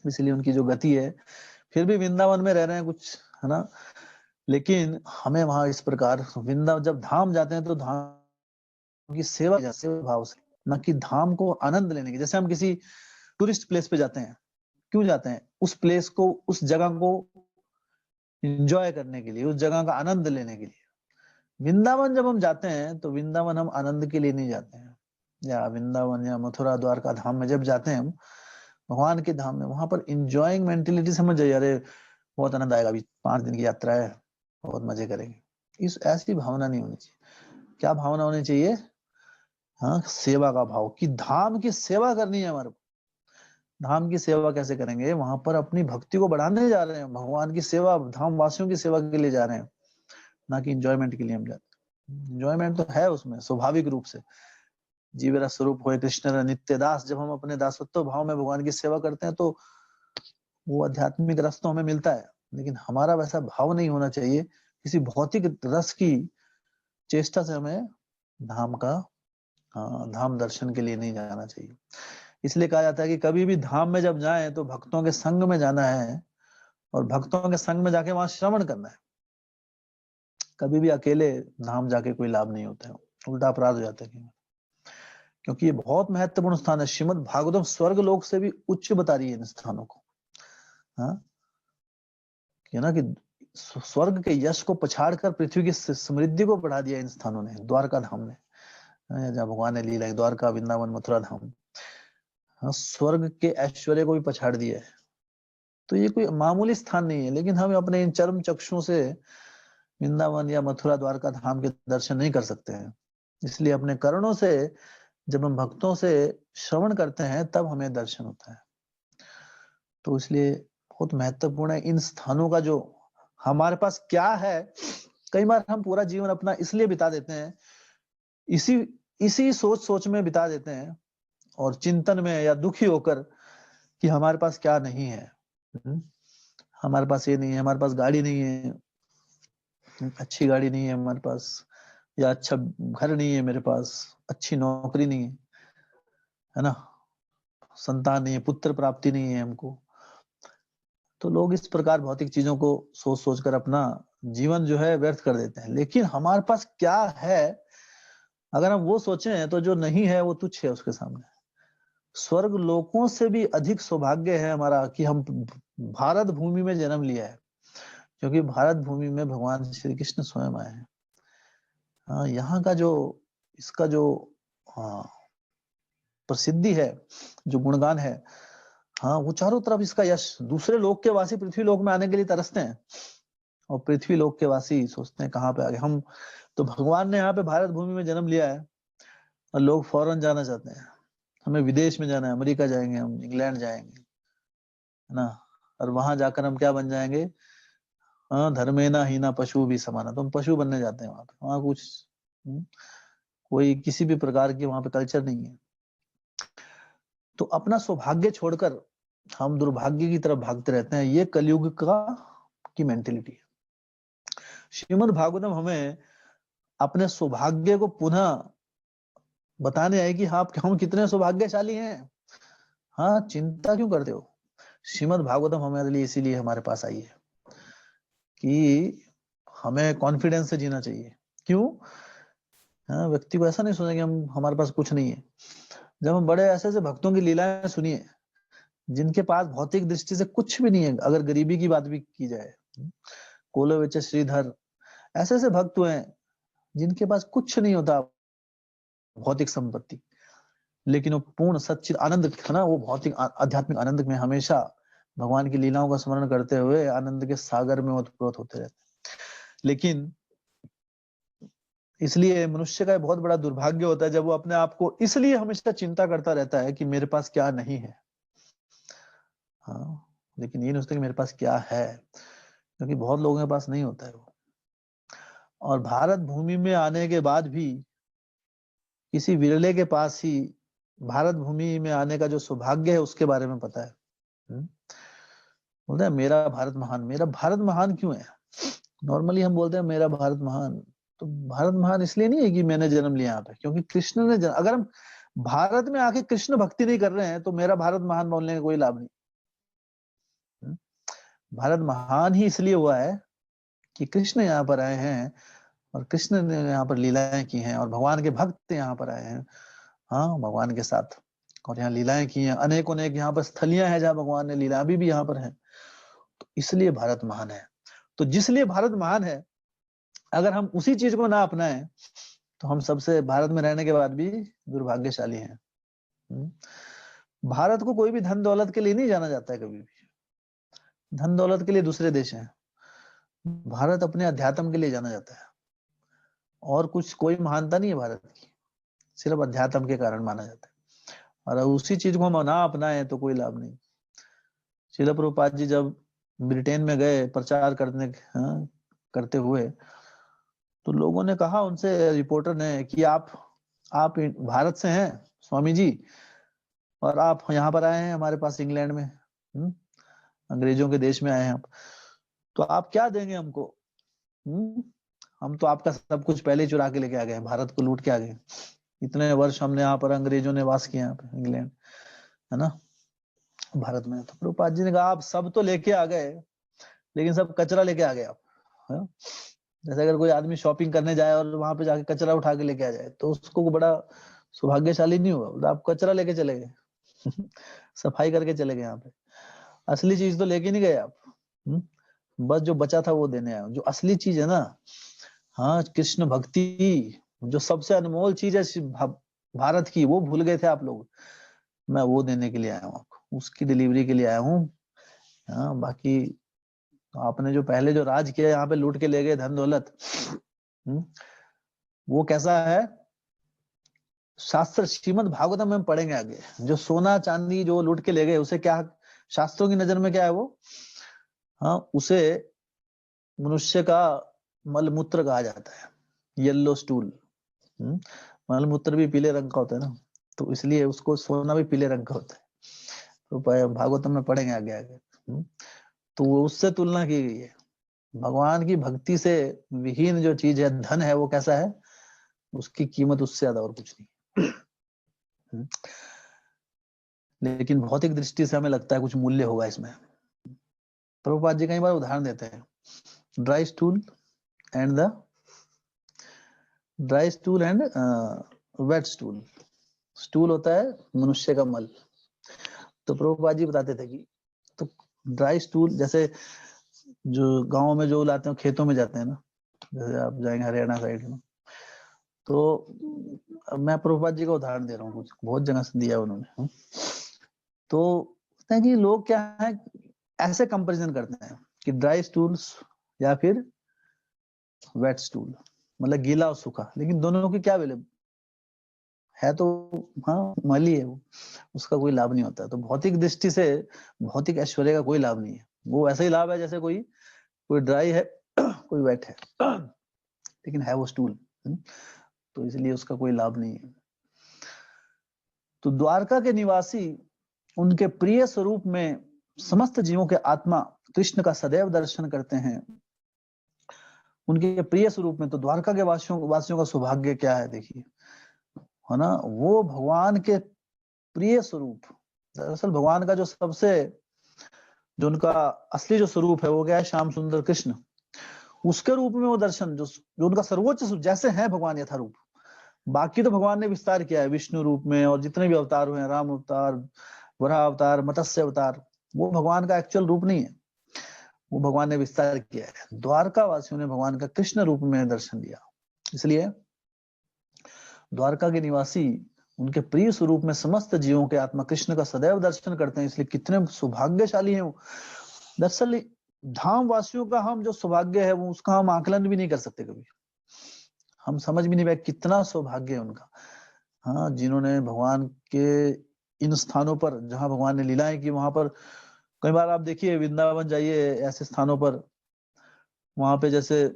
इसलिए उनकी जो गति है, फिर भी वृंदावन में रह रहे हैं कुछ, है ना। लेकिन हमें वहां इस प्रकार, वृंदावन जब धाम जाते हैं तो धाम की सेवा, सेवा भाव से, न कि धाम को आनंद लेने की। जैसे हम किसी टूरिस्ट प्लेस पे जाते हैं, क्यों जाते हैं, उस प्लेस को, उस जगह को एंजॉय करने के लिए, उस जगह का आनंद लेने के लिए। वृंदावन जब हम जाते हैं तो वृंदावन हम आनंद के लिए नहीं जाते हैं, या वृंदावन या मथुरा द्वारका धाम में जब जाते हैं हम, भगवान के धाम में, वहां पर इंजॉइंग मेंटेलिटी समझ जाइए, अरे बहुत आनंद आएगा, अभी 5 दिन की यात्रा है, बहुत मजे करेंगे, इस ऐसी भावना नहीं होनी चाहिए। क्या भावना होनी चाहिए, हाँ, सेवा का भाव, कि धाम की सेवा करनी है हमारे को। धाम की सेवा कैसे करेंगे, वहां पर अपनी भक्ति को बढ़ाने जा रहे हैं, भगवान की सेवा, धाम वासियों की सेवा के लिए जा रहे हैं, ना कि इंजॉयमेंट के लिए हम जाते हैं। इंजॉयमेंट तो है उसमें स्वाभाविक रूप से, जीवेरा स्वरूप होए कृष्ण नित्य दास, जब हम अपने दासत्व भाव में भगवान की सेवा करते हैं तो वो आध्यात्मिक रस तो हमें मिलता है, लेकिन हमारा वैसा भाव नहीं होना चाहिए, किसी भौतिक रस की चेष्टा से हमें धाम का, धाम दर्शन के लिए नहीं जाना चाहिए। इसलिए कहा जाता है कि कभी भी धाम में जब जाएं तो भक्तों के संग में जाना है, और भक्तों के संग में जाके वहां श्रवण करना है, कभी भी अकेले धाम जाके कोई लाभ नहीं होता है, उल्टा अपराध हो जाता है। क्योंकि ये बहुत महत्वपूर्ण स्थान है। श्रीमद् भागवतम स्वर्ग लोक से भी उच्च बता रही है इन स्थानों को। हाँ, कि ना कि स्वर्ग के यश को पछाड़ कर पृथ्वी की समृद्धि को बढ़ा दिया इन स्थानों ने, द्वारका धाम ने, जहाँ भगवान ने लीला, द्वारका, वृंदावन, मथुरा धाम, हाँ, स्वर्ग के ऐश्वर्य को भी पछाड़ दिया है। तो ये कोई मामूली स्थान नहीं है, लेकिन हम अपने इन चर्म चक्षुओं से वृंदावन या मथुरा, द्वारका धाम के दर्शन नहीं कर सकते हैं। इसलिए अपने कर्णों से, जब हम भक्तों से श्रवण करते हैं, तब हमें दर्शन होता है। तो इसलिए बहुत महत्वपूर्ण है इन स्थानों का जो हमारे पास क्या है। कई बार हम पूरा जीवन अपना इसलिए बिता देते हैं, इसी इसी सोच में बिता देते हैं, और चिंतन में या दुखी होकर कि हमारे पास क्या नहीं है। हमारे पास ये नहीं है, हमारे पास गाड़ी नहीं है, अच्छी गाड़ी नहीं है हमारे पास, या अच्छा घर नहीं है मेरे पास, अच्छी नौकरी नहीं है ना, संतान नहीं है, पुत्र प्राप्ति नहीं है हमको। तो लोग इस प्रकार भौतिक चीजों को सोच सोच कर अपना जीवन जो है व्यर्थ कर देते हैं। लेकिन हमारे पास क्या है, अगर हम वो सोचें, तो जो नहीं है वो तुच्छ है उसके सामने। स्वर्ग लोकों से भी अधिक सौभाग्य है हमारा कि हम भारत भूमि में जन्म लिया है, क्योंकि भारत भूमि में भगवान श्री कृष्ण स्वयं आए हैं। हाँ, यहाँ का जो इसका जो हाँ प्रसिद्धि है, जो गुणगान है, हाँ, वो चारों तरफ इसका यश, दूसरे लोक के वासी पृथ्वी लोक में आने के लिए तरसते हैं, और पृथ्वी लोक के वासी सोचते हैं कहाँ पे आ गए हम। तो भगवान ने यहाँ पे भारत भूमि में जन्म लिया है, और लोग फॉरेन जाना चाहते हैं, हमें विदेश में जाना है, अमेरिका जाएंगे, हम इंग्लैंड जाएंगे, है ना, और वहां जाकर हम क्या बन जाएंगे, हाँ, धर्मेना हीना पशु भी समाना, तो हम पशु बनने जाते हैं वहां पे। वहां कुछ कोई किसी भी प्रकार की वहां पे कल्चर नहीं है। तो अपना सौभाग्य छोड़कर हम दुर्भाग्य की तरफ भागते रहते हैं। ये कलयुग का की मेंटेलिटी है। श्रीमद् भागवतम हमें अपने सौभाग्य को पुनः बताने आए कि हाँ, हम कितने सौभाग्यशाली हैं। हाँ, चिंता क्यों करते हो। श्रीमद् भागवतम हमारे लिए इसीलिए हमारे पास आई है कि हमें कॉन्फिडेंस से जीना चाहिए। क्यों? हाँ, व्यक्ति को ऐसा नहीं सोचना कि हम हमारे पास कुछ नहीं है। जब हम बड़े ऐसे ऐसे भक्तों की लीलाएं सुनिए, जिनके पास भौतिक दृष्टि से कुछ भी नहीं है, अगर गरीबी की बात भी की जाए, कोलोवेच श्रीधर, ऐसे ऐसे भक्त हुए हैं जिनके पास कुछ नहीं होता भौतिक संपत्ति, लेकिन वो पूर्ण सच्चिद आनंद है ना, वो भौतिक आध्यात्मिक आनंद में हमेशा भगवान की लीलाओं का स्मरण करते हुए आनंद के सागर में ओतप्रोत होते रहते। लेकिन इसलिए मनुष्य का बहुत बड़ा दुर्भाग्य होता है जब वो अपने आप को इसलिए हमेशा चिंता करता रहता है कि मेरे पास क्या नहीं है। हाँ, लेकिन ये नहीं सोचते कि मेरे पास क्या है, क्योंकि बहुत लोगों के पास नहीं होता है वो। और भारत भूमि में आने के बाद भी किसी विरले के पास ही भारत भूमि में आने का जो सौभाग्य है उसके बारे में पता है। बोलते हैं मेरा भारत महान। मेरा भारत महान क्यों है? नॉर्मली हम बोलते हैं मेरा भारत महान, तो भारत महान इसलिए नहीं है कि मैंने जन्म लिया यहाँ पे, क्योंकि कृष्ण ने अगर हम भारत में आके कृष्ण भक्ति नहीं कर रहे हैं तो मेरा भारत महान बोलने का कोई लाभ नहीं। भारत महान ही इसलिए हुआ है कि कृष्ण यहाँ पर आए हैं, और कृष्ण ने यहाँ पर लीलाएं की हैं, और भगवान के भक्त यहाँ पर आए हैं, हाँ, भगवान के साथ, और यहाँ लीलाएं की हैं। अनेक अनेक यहाँ पर स्थलियां हैं जहाँ भगवान ने लीला, अभी भी यहाँ पर है। तो इसलिए भारत महान है। तो जिसलिए भारत महान है, अगर हम उसी चीज को ना अपनाएं तो हम सबसे भारत में रहने के बाद भी दुर्भाग्यशाली हैं। भारत को कोई भी धन दौलत के लिए नहीं जाना जाता है कभी भी। धन दौलत के लिए दूसरे देश हैं, भारत अपने अध्यात्म के लिए जाना जाता है। और कुछ कोई महानता नहीं है भारत की, सिर्फ अध्यात्म के कारण माना जाता है। और उसी चीज को हम ना अपनाएं तो कोई लाभ नहीं। श्रील प्रभुपाद जी जब ब्रिटेन में गए प्रचार करते हुए, तो लोगों ने कहा उनसे, रिपोर्टर ने, कि आप भारत से हैं स्वामी जी, और आप यहाँ पर आए हैं हमारे पास इंग्लैंड में, अंग्रेजों के देश में आए हैं आप, तो आप क्या देंगे हमको? हम तो आपका सब कुछ पहले ही चुरा के लेके आ गए, भारत को लूट के आ गए। इतने वर्ष हमने यहाँ पर अंग्रेजों ने वास किया यहाँ पे इंग्लैंड, है ना, भारत में। तो प्रभुपाद जी ने कहा आप सब तो लेके आ गए, लेकिन सब कचरा लेके आ गए आप, है? जैसे अगर कोई आदमी शॉपिंग करने जाए और वहां पे जाके कचरा उठा के लेके आ जाए तो उसको बड़ा सौभाग्यशाली नहीं होगा, आप कचरा लेके चले गए सफाई करके चले गए, यहाँ पे असली चीज तो लेके नहीं गए आप। बस जो बचा था वो देने आए, जो असली चीज है ना, हाँ कृष्ण भक्ति, जो सबसे अनमोल चीज है भारत की, वो भूल गए थे आप लोग। मैं वो देने के लिए आया हूँ आपको, उसकी डिलीवरी के लिए आया हूँ। हाँ बाकी आपने जो पहले जो राज किया यहाँ पे, लूट के ले गए धन दौलत, वो कैसा है, शास्त्र श्रीमद् भागवतम में पढ़ेंगे आगे। जो सोना चांदी जो लूट के ले गए, उसे क्या शास्त्रों की नजर में क्या है वो, हाँ उसे मनुष्य का मलमूत्र कहा जाता है, येलो स्टूल। मलमूत्र भी पीले रंग का होता है ना, तो इसलिए उसको सोना भी पीले रंग का होता है। तो भागवतम में पढ़ेंगे आगे आगे। तो उससे तुलना की गई है। भगवान की भक्ति से विहीन जो चीज है, धन है, वो कैसा है, उसकी कीमत उससे ज्यादा और कुछ नहीं। लेकिन भौतिक दृष्टि से हमें लगता है कुछ मूल्य होगा इसमें। प्रभुपाद जी कई बार उदाहरण देते हैं, dry stool and the dry stool and wet stool. Stool होता है मनुष्य का मल, तो प्रभुपाद जी बताते थे कि तो ड्राई स्टूल जैसे जो गांव में जो लाते हैं, खेतों में जाते हैं ना, जैसे आप जाएंगे हरियाणा साइड में, तो मैं प्रभुपाद जी का उदाहरण दे रहा हूँ, कुछ बहुत जगह से दिया उन्होंने। तो कहते हैं कि लोग क्या है, ऐसे कंपैरिजन करते हैं कि ड्राई स्टूल्स या फिर वेट स्टूल, मतलब गीला और सूखा, लेकिन दोनों की क्या वैल्यू है, तो हाँ मली है वो, उसका कोई लाभ नहीं होता। तो भौतिक दृष्टि से भौतिक ऐश्वर्य का कोई लाभ नहीं है, वो ऐसा ही लाभ है जैसे कोई कोई ड्राई है कोई वेट है, लेकिन है वो स्टूल। तो इसलिए उसका कोई लाभ नहीं है। तो द्वारका के निवासी उनके प्रिय स्वरूप में समस्त जीवों के आत्मा कृष्ण का सदैव दर्शन करते हैं। उनके प्रिय स्वरूप में, तो द्वारका के वासियों का सौभाग्य क्या है देखिए, है ना, वो भगवान के प्रिय स्वरूप। दरअसल भगवान का जो सबसे जो उनका असली जो स्वरूप है वो क्या है, श्याम सुंदर कृष्ण, उसके रूप में वो दर्शन, जो उनका सर्वोच्च जैसे है भगवान यथारूप। बाकी तो भगवान ने विस्तार किया है विष्णु रूप में, और जितने भी अवतार हुए हैं, राम अवतार, वराह अवतार, मत्स्य अवतार, वो भगवान का एक्चुअल रूप नहीं है, वो भगवान ने विस्तार किया है। द्वारका वासियों ने भगवान का कृष्ण रूप में दर्शन दिया, इसलिए द्वारका के निवासी उनके प्रिय स्वरूप में समस्त जीवों के आत्मा कृष्ण का सदैव दर्शन करते हैं, इसलिए कितने सौभाग्यशाली हैं वो। दरअसल धाम वासियों का हम जो सौभाग्य है वो, उसका हम आकलन भी नहीं कर सकते कभी, हम समझ भी नहीं पाए कितना सौभाग्य है उनका। हाँ जिन्होंने भगवान के इन स्थानों पर, जहां भगवान ने लीलाएं की, वहां पर कई बार आप देखिए, वृंदावन जाइए ऐसे स्थानों पर, वहां पे जैसे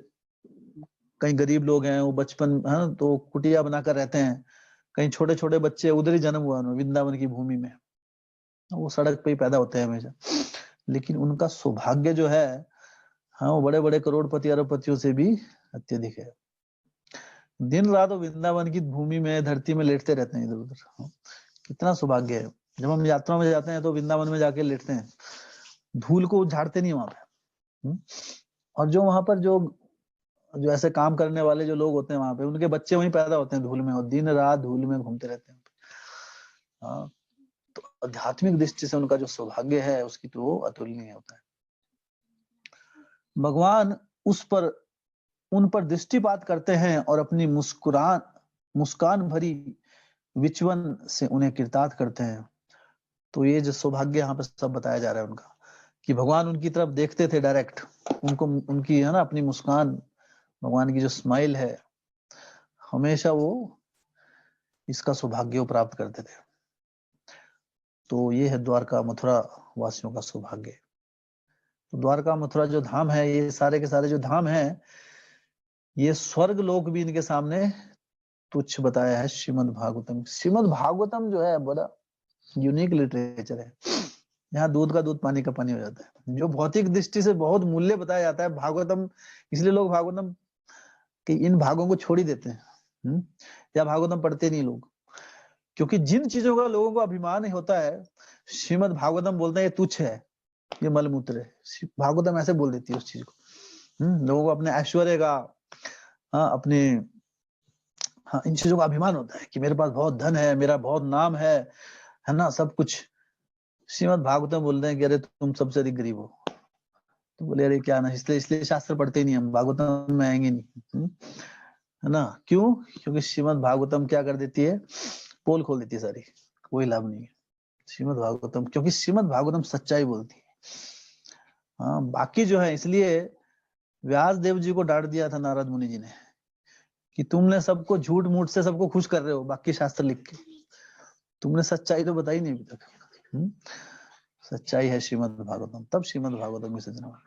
कई गरीब लोग हैं, वो बचपन है तो कुटिया बनाकर रहते हैं, कहीं छोटे छोटे बच्चे, उधर ही जन्म हुआ उन्होंने वृंदावन की भूमि में, वो सड़क पे ही पैदा होते हैं हमेशा, लेकिन उनका सौभाग्य जो है, हाँ वो बड़े बड़े करोड़पति अरबपतियों से भी अत्यधिक है। दिन रात वो वृंदावन की भूमि में, धरती में लेटते रहते हैं इधर उधर, कितना सौभाग्य है। जब हम यात्रा में जाते हैं तो वृंदावन में जाके लेटते हैं, धूल को झाड़ते नहीं वहां पे। और जो वहां पर जो जो ऐसे काम करने वाले जो लोग होते हैं वहां पे, उनके बच्चे वहीं पैदा होते हैं धूल में, और दिन रात धूल में घूमते रहते हैं। हाँ तो आध्यात्मिक दृष्टि से उनका जो सौभाग्य है, उसकी तो वो अतुलनीय होता है। भगवान उन पर दृष्टिपात करते हैं और अपनी मुस्कान भरी विचवन से उन्हें कृतार्थ करते हैं। तो ये जो सौभाग्य यहाँ पे सब बताया जा रहा है उनका, कि भगवान उनकी तरफ देखते थे डायरेक्ट, उनको उनकी है ना अपनी मुस्कान, भगवान की जो स्माइल है, हमेशा वो इसका सौभाग्य प्राप्त करते थे। तो ये है द्वारका मथुरा वासियों का सौभाग्य। तो द्वारका मथुरा जो धाम है, ये सारे के सारे जो धाम है, ये स्वर्ग लोक भी इनके सामने तुच्छ बताया है। श्रीमद् भागवतम जो है बड़ा यूनिक लिटरेचर है, यहाँ दूध का दूध पानी का पानी हो जाता है। जो भौतिक दृष्टि से बहुत मूल्य बताया जाता है भागवतम, इसलिए लोग भागवतम के इन भागों को छोड़ ही देते हैं, या भागवतम पढ़ते नहीं लोग, क्योंकि जिन चीजों का लोगों को अभिमान होता है, श्रीमद् भागवतम बोलते हैं ये तुच्छ है, ये मलमूत्र है, भागवतम ऐसे बोल देती है उस चीज को। लोगों को अपने ऐश्वर्य का, हाँ, अपने, हाँ, इन चीजों का अभिमान होता है कि मेरे पास बहुत धन है, मेरा बहुत नाम है ना, सब कुछ। श्रीमद् भागवतम बोल रहे हैं कि अरे तुम सबसे अधिक गरीब हो। तो बोले अरे क्या ना, इसलिए इसलिए शास्त्र पढ़ते ही नहीं, हम भागवतम में आएंगे नहीं। है ना, क्यों? क्योंकि श्रीमद् भागवतम क्या कर देती है, पोल खोल देती है सारी, कोई लाभ नहीं है श्रीमद् भागवतम, क्योंकि श्रीमद् भागवतम सच्चाई बोलती है। हाँ, बाकी जो है, इसलिए व्यास देव जी को डांट दिया था नारद मुनि जी ने कि तुमने सबको झूठ मूठ से सबको खुश कर रहे हो बाकी शास्त्र लिख के, तुमने सच्चाई तो बताई नहीं अभी तक। सच्चाई है श्रीमद् भागवतम, तब श्रीमद् भागवतम की सजना।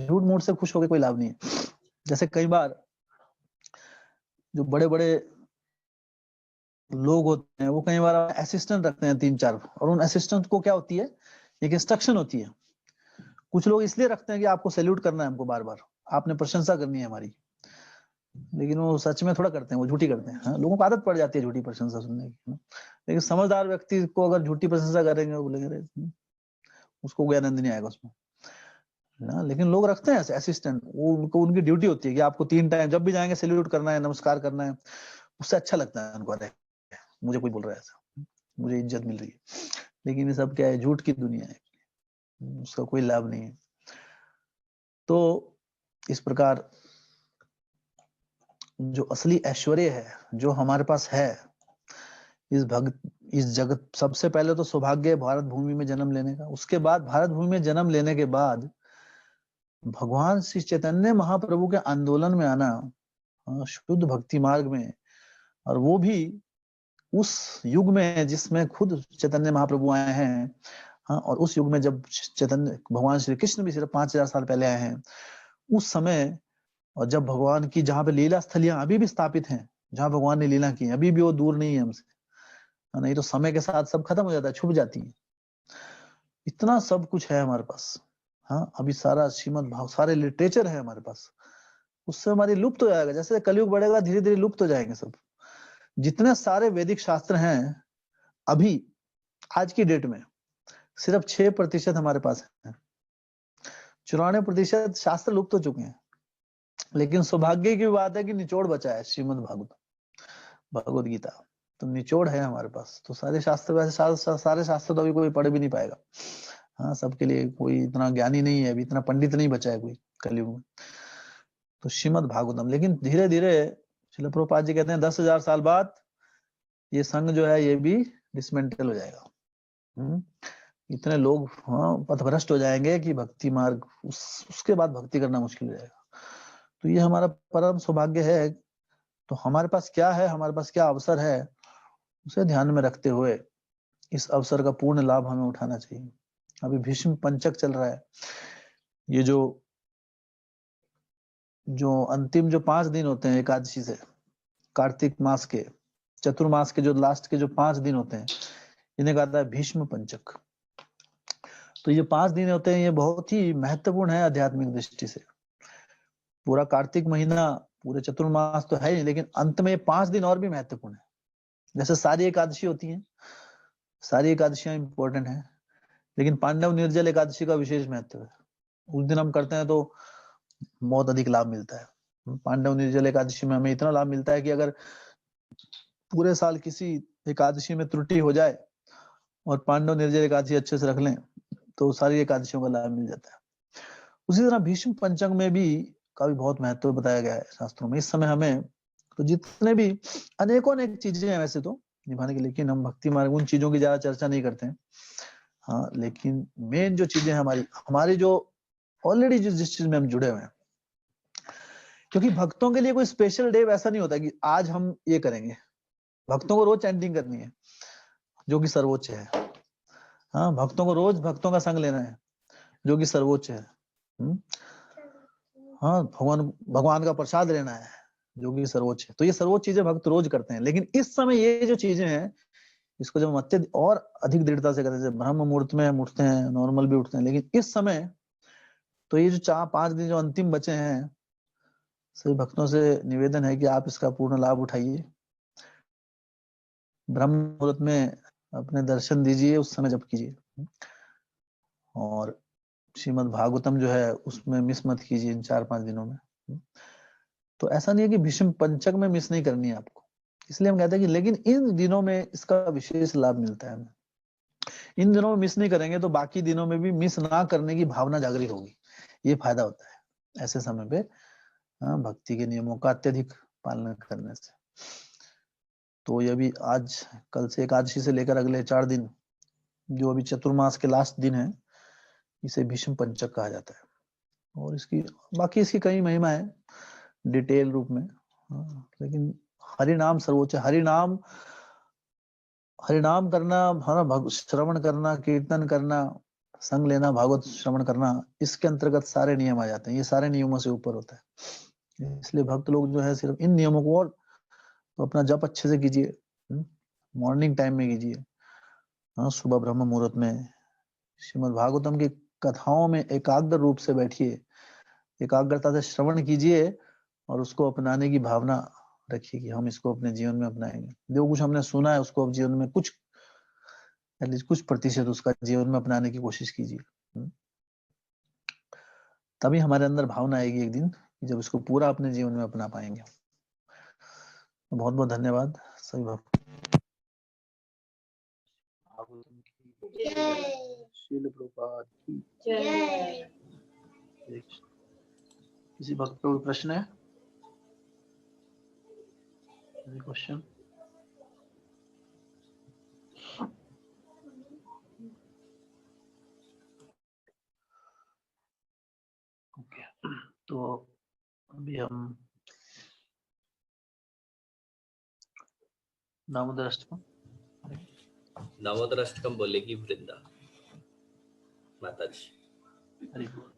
झूठ मूठ से खुश होकर कोई लाभ नहीं है। जैसे कई बार जो बड़े बड़े लोग होते हैं वो कई बार असिस्टेंट रखते हैं 3-4, और उन असिस्टेंट को क्या होती है, एक इंस्ट्रक्शन होती है। कुछ लोग इसलिए रखते हैं कि आपको सैल्यूट करना है, हमको बार बार आपने प्रशंसा करनी है हमारी, लेकिन वो सच में थोड़ा करते हैं, वो झूठी करते हैं। हाँ, लोगों को आदत पड़ जाती है झूठी प्रशंसा सुनने की। लेकिन समझदार व्यक्ति को अगर झूठी प्रशंसा करेंगे, वो बोलेंगे उसको कोई आनंद नहीं आएगा उसमें ना। लेकिन लोग रखते हैं ऐसे असिस्टेंट, वो उनको उनकी ड्यूटी होती है कि आपको 3 टाइम जब भी जाएंगे सैल्यूट करना है, नमस्कार करना है। उससे अच्छा लगता है उनको, अरे मुझे कोई बोल रहा है ऐसा, मुझे इज्जत मिल रही है। लेकिन ये सब क्या है, झूठ की दुनिया है, उसका कोई लाभ नहीं है। तो इस प्रकार जो असली ऐश्वर्य है जो हमारे पास है, इस जगत, सबसे पहले तो सौभाग्य है भारत भूमि में जन्म लेने का। उसके बाद भारत भूमि में जन्म लेने के बाद भगवान श्री चैतन्य महाप्रभु के आंदोलन में आना, शुद्ध भक्ति मार्ग में, और वो भी उस युग में जिसमें खुद चैतन्य महाप्रभु आए हैं। हाँ, और उस युग में जब चैतन्य भगवान श्री कृष्ण भी सिर्फ 5000 साल पहले आए हैं, उस समय, और जब भगवान की जहाँ पे लीला स्थलियां अभी भी स्थापित हैं, जहाँ भगवान ने लीला की, अभी भी वो दूर नहीं है हमसे। नहीं तो समय के साथ सब खत्म हो जाता है, छुप जाती है। इतना सब कुछ है हमारे पास। हाँ, अभी सारा श्रीमद् भाव, सारे लिटरेचर है हमारे पास। उससे हमारी लुप्त हो जाएगा, जैसे कलयुग बढ़ेगा धीरे धीरे लुप्त हो जाएंगे सब। जितने सारे वैदिक शास्त्र हैं अभी आज की डेट में, सिर्फ 6% हमारे पास है। 94% शास्त्र लुप्त हो चुके हैं। लेकिन सौभाग्य की बात है कि निचोड़ बचा है, श्रीमद् भागवत, भगवद गीता। तो निचोड़ है हमारे पास। तो सारे शास्त्र, वैसे सारे शास्त्र तो अभी कोई पढ़ भी नहीं पाएगा। हाँ, सबके लिए कोई इतना ज्ञानी नहीं है, अभी इतना पंडित नहीं बचा है कोई कलयुग में। तो श्रीमद् भागवतम, लेकिन धीरे धीरे श्रील प्रभुपाद जी कहते हैं 10,000 साल बाद ये संघ जो है ये भी डिसमेंटल हो जाएगा। इतने लोग, हाँ, पथभ्रष्ट हो जाएंगे कि भक्ति मार्ग, उसके बाद भक्ति करना मुश्किल हो जाएगा। तो ये हमारा परम सौभाग्य है। तो हमारे पास क्या है, हमारे पास क्या अवसर है, उसे ध्यान में रखते हुए इस अवसर का पूर्ण लाभ हमें उठाना चाहिए। अभी भीष्म पंचक चल रहा है। ये जो अंतिम जो 5 दिन होते हैं एकादशी से, कार्तिक मास के चतुर्मास के जो लास्ट के जो 5 दिन होते हैं, इन्हें कहता है भीष्म पंचक। तो ये 5 दिन होते हैं, ये बहुत ही महत्वपूर्ण है आध्यात्मिक दृष्टि से। पूरा कार्तिक महीना, पूरे चतुर्मास तो है ही, लेकिन अंत में 5 दिन और भी महत्वपूर्ण है। जैसे सारी एकादशी होती है, सारी एकादशियां इंपॉर्टेंट है, लेकिन पांडव निर्जल एकादशी का विशेष महत्व है। उस दिन हम करते हैं तो बहुत अधिक लाभ मिलता है। पांडव निर्जल एकादशी में हमें इतना लाभ मिलता है कि अगर पूरे साल किसी एकादशी में त्रुटि हो जाए और पांडव निर्जल एकादशी अच्छे से रख लें तो सारी एकादशियों का लाभ मिल जाता है। उसी तरह भीष्म पंचक में भी का भी बहुत महत्व बताया गया है शास्त्रों में। इस समय हमें तो जितने भी अनेकों अनेक चीजें हैं वैसे तो निभाने के, लेकिन हम भक्ति मार्ग उन चीजों की ज्यादा चर्चा नहीं करते हैं। हाँ, लेकिन मेन जो चीजें हमारी हमारी जो ऑलरेडी जिस चीज में हम जुड़े हुए हैं, क्योंकि भक्तों के लिए कोई स्पेशल डे वैसा नहीं होता कि आज हम ये करेंगे। भक्तों को रोज चैंटिंग करनी है जो कि सर्वोच्च है। हाँ, भक्तों को रोज भक्तों का संग लेना है जो कि सर्वोच्च है। हाँ, भगवान का प्रसाद लेना है जो कि सर्वोच्च है। तो ये सर्वोच्च चीजें भक्त रोज करते हैं। लेकिन इस समय ये जो चीजें हैं, इसको जब हम अत्यधिक और अधिक दृढ़ता से करते हैं, ब्रह्म मुहूर्त में हम उठते हैं, नॉर्मल भी उठते हैं, लेकिन इस समय तो ये जो 4-5 दिन जो अंतिम बचे हैं, सभी भक्तों से निवेदन है कि आप इसका पूर्ण लाभ उठाइए। ब्रह्म मुहूर्त में अपने दर्शन दीजिए, उस समय जप कीजिए। और श्रीमद् भागवतम जो है उसमें मिस मत कीजिए इन 4-5 दिनों में। तो ऐसा नहीं है कि भीष्म पंचक में मिस नहीं करनी है आपको, इसलिए हम कहते हैं कि लेकिन इन दिनों में इसका विशेष लाभ मिलता है हमें। इन दिनों में मिस नहीं करेंगे तो बाकी दिनों में भी मिस ना करने की भावना जागृत होगी, ये फायदा होता है ऐसे समय पे भक्ति के नियमों का अत्यधिक पालन करने से। तो ये भी आज कल से एकादशी से लेकर अगले 4 दिन जो अभी चतुर्मास के लास्ट दिन है, इसे भीष्म पंचक कहा जाता है। और इसकी बाकी इसकी कई महिमा है डिटेल रूप में, लेकिन हरि नाम सर्वोच्च। हरि नाम करना, श्रवण करना, कीर्तन करना, संग लेना, भागवत श्रवण करना, इसके अंतर्गत सारे नियम आ जाते हैं। ये सारे नियमों से ऊपर होता है। इसलिए भक्त लोग जो है सिर्फ इन नियमों को, और तो अपना जप अच्छे से कीजिए, मॉर्निंग टाइम में कीजिए, सुबह ब्रह्म मुहूर्त में श्रीमद् भागवतम की कथाओं में एकाग्र रूप से बैठिए, एकाग्रता से श्रवण कीजिए और उसको अपनाने की भावना रखिए कि हम इसको अपने जीवन में अपनाएंगे। जो कुछ हमने सुना है उसको अब जीवन में कुछ प्रतिशत उसका जीवन में अपनाने की कोशिश कीजिए। तभी हमारे अंदर भावना आएगी एक दिन जब इसको पूरा अपने जीवन में अपना पाएंगे। बहुत बहुत धन्यवाद सभी भक्त। शील प्रभुपाद की जय। किसी भक्त को प्रश्न है? क्वेश्चन? ओके, तो अभी हम दामोदर अष्टकम बोलेगी वृंदा माता जी। हरि बोल।